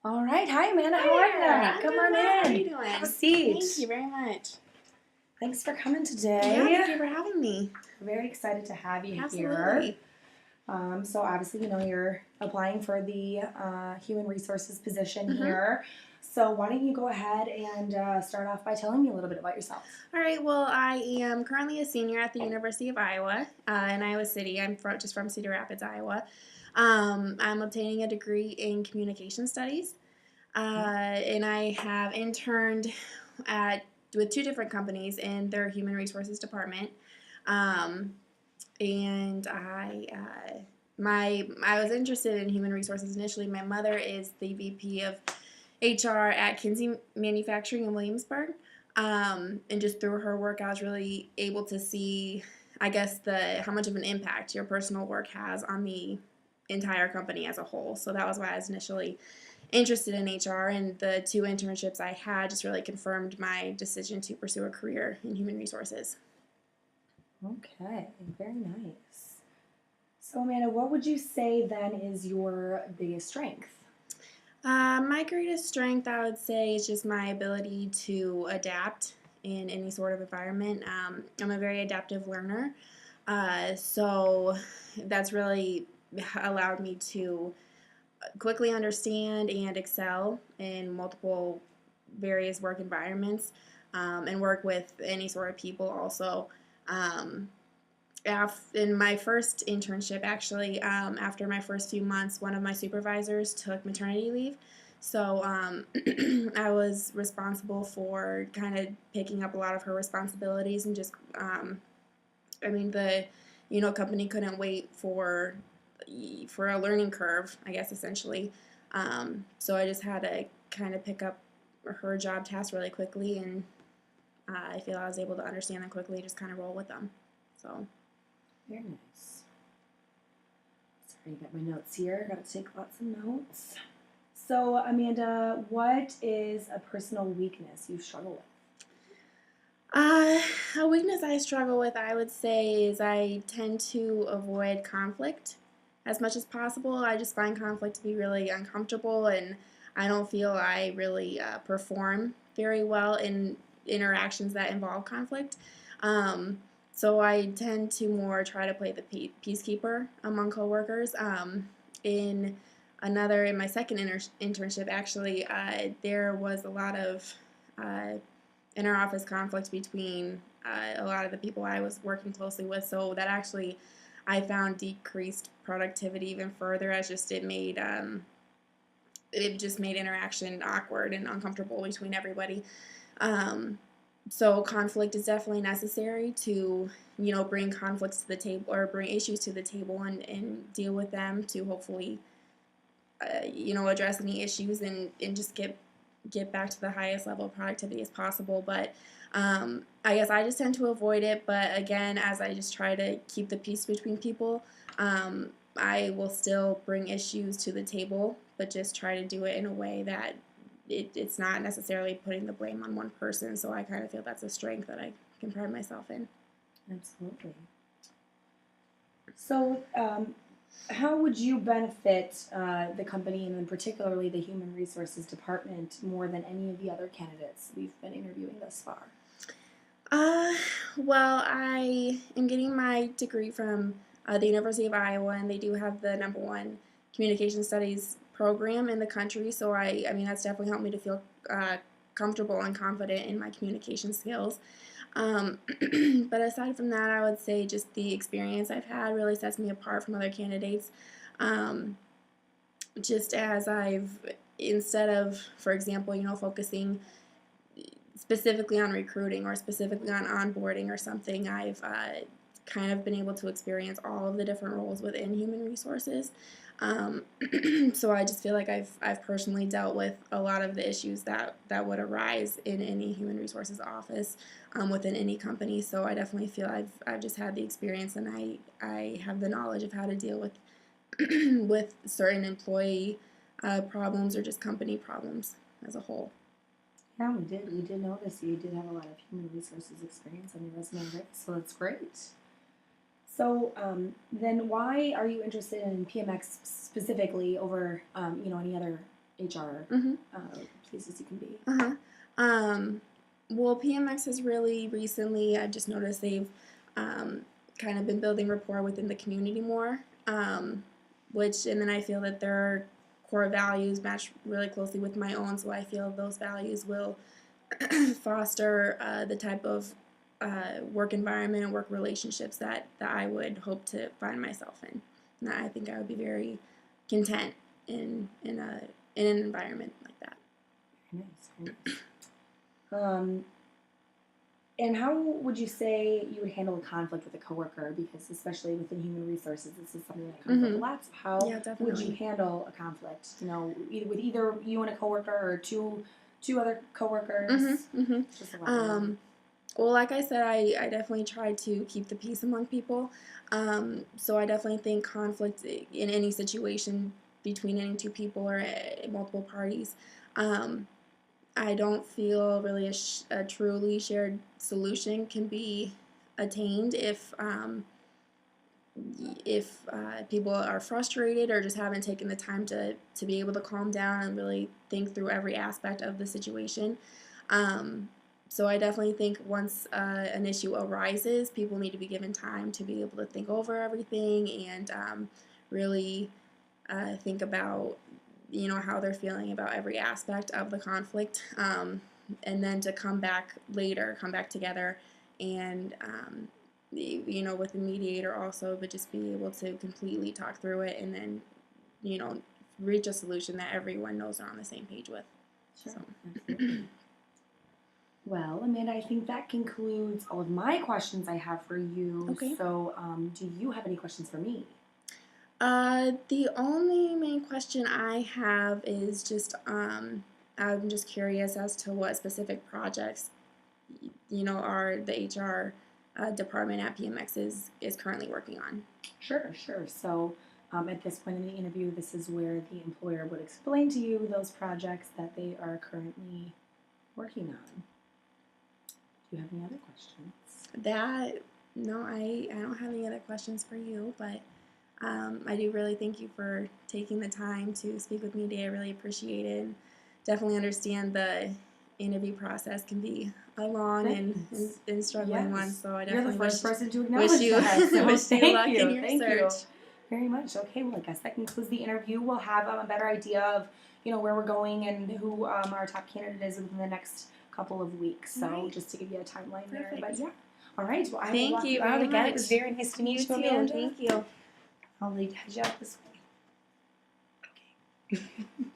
All right. Hi, Amanda. How are you? Come on How are in. you doing? Have a seat. Thank you very much. Thanks for coming today. Thank you for having me. Very excited to have you Absolutely. here. So obviously, you're applying for the human resources position here. So why don't you go ahead and start off by telling me a little bit about yourself? All right. Well, I am currently a senior at the University of Iowa in Iowa City. I'm just from Cedar Rapids, Iowa. I'm obtaining a degree in communication studies, and I have interned with two different companies in their human resources department. And I was interested in human resources initially. My mother is the VP of HR at Kinsey Manufacturing in Williamsburg, and just through her work, I was really able to see, I guess, how much of an impact your personal work has on the entire company as a whole. So that was why I was initially interested in HR, and the two internships I had just really confirmed my decision to pursue a career in human resources. Okay, very nice. So Amanda, what would you say then is your biggest strength? My greatest strength, I would say, is just my ability to adapt in any sort of environment. I'm a very adaptive learner, so that's really allowed me to quickly understand and excel in multiple various work environments, and work with any sort of people also. In my first internship, actually, after my first few months, one of my supervisors took maternity leave. So I was responsible for kind of picking up a lot of her responsibilities and just, the company couldn't wait for a learning curve, I guess, essentially. So I just had to kind of pick up her job tasks really quickly, and I feel I was able to understand them quickly, just kind of roll with them. So. Very nice. Sorry, I got my notes here. Got to take lots of notes. So, Amanda, what is a personal weakness you struggle with? A weakness I struggle with, I would say, is I tend to avoid conflict as much as possible. I just find conflict to be really uncomfortable, and I don't feel I really perform very well in interactions that involve conflict. So I tend to more try to play the peacekeeper among coworkers. In my second internship, actually, there was a lot of inter-office conflict between a lot of the people I was working closely with. So that actually, I found decreased productivity even further, as it just made interaction awkward and uncomfortable between everybody. So conflict is definitely necessary to, bring conflicts to the table or bring issues to the table and deal with them to hopefully, address any issues and just get back to the highest level of productivity as possible. But I guess I just tend to avoid it. But again, as I just try to keep the peace between people, I will still bring issues to the table, but just try to do it in a way that it's not necessarily putting the blame on one person. So I kind of feel that's a strength that I can pride myself in. Absolutely. So, how would you benefit the company, and then particularly the human resources department, more than any of the other candidates we've been interviewing thus far? Well, I am getting my degree from the University of Iowa, and they do have the #1 communication studies program in the country. So I mean, that's definitely helped me to feel comfortable and confident in my communication skills. But aside from that, I would say just the experience I've had really sets me apart from other candidates. Just as instead of, for example, focusing specifically on recruiting or specifically on onboarding or something, I've kind of been able to experience all of the different roles within human resources. So I just feel like I've personally dealt with a lot of the issues that would arise in any human resources office within any company. So I definitely feel I've just had the experience, and I have the knowledge of how to deal with with certain employee problems or just company problems as a whole. Yeah, we did notice you did have a lot of human resources experience on your resume, right? So that's great. So then why are you interested in PMX specifically over, any other HR Mm-hmm. places you can be. Well, PMX has really recently, I've just noticed they've kind of been building rapport within the community more, and then I feel that their core values match really closely with my own, so I feel those values will foster the type of work environment and work relationships that I would hope to find myself in. And I think I would be very content in an environment like that. Very nice. Very nice. And how would you say you would handle a conflict with a coworker? Because especially within human resources, this is something that comes up a lot. So how Yeah, would definitely. you handle a conflict? You know, with either you and a coworker or two other coworkers. Just elaborate. Well, like I said, I definitely try to keep the peace among people. So I definitely think conflict in any situation between any two people or multiple parties, I don't feel really a truly shared solution can be attained if people are frustrated or just haven't taken the time to be able to calm down and really think through every aspect of the situation. So I definitely think once an issue arises, people need to be given time to be able to think over everything and really think about how they're feeling about every aspect of the conflict, and then to come back together and with the mediator also, but just be able to completely talk through it and then reach a solution that everyone knows they're on the same page with. Sure. So. Absolutely. Well, Amanda, I think that concludes all of my questions I have for you. Okay. So, do you have any questions for me? The only main question I have is just I'm just curious as to what specific projects are the HR department at PMX is currently working on. Sure. So, at this point in the interview, this is where the employer would explain to you those projects that they are currently working on. Do you have any other questions? No, I don't have any other questions for you, but I do really thank you for taking the time to speak with me today. I really appreciate it. And definitely understand the interview process can be a long and struggling one. So I definitely You're the first person to wish acknowledge you that. So wish you luck in your thank search. you very much. Okay, well, I guess that concludes the interview. We'll have a better idea of where we're going and who our top candidate is within the next couple of weeks. So Right. just to give you a timeline there. Perfect. But yeah. All right. Well, I will Thank walk you you out very again. much. It was very nice to meet you, too. Amanda. Thank you. I'll lead you out this way. Okay.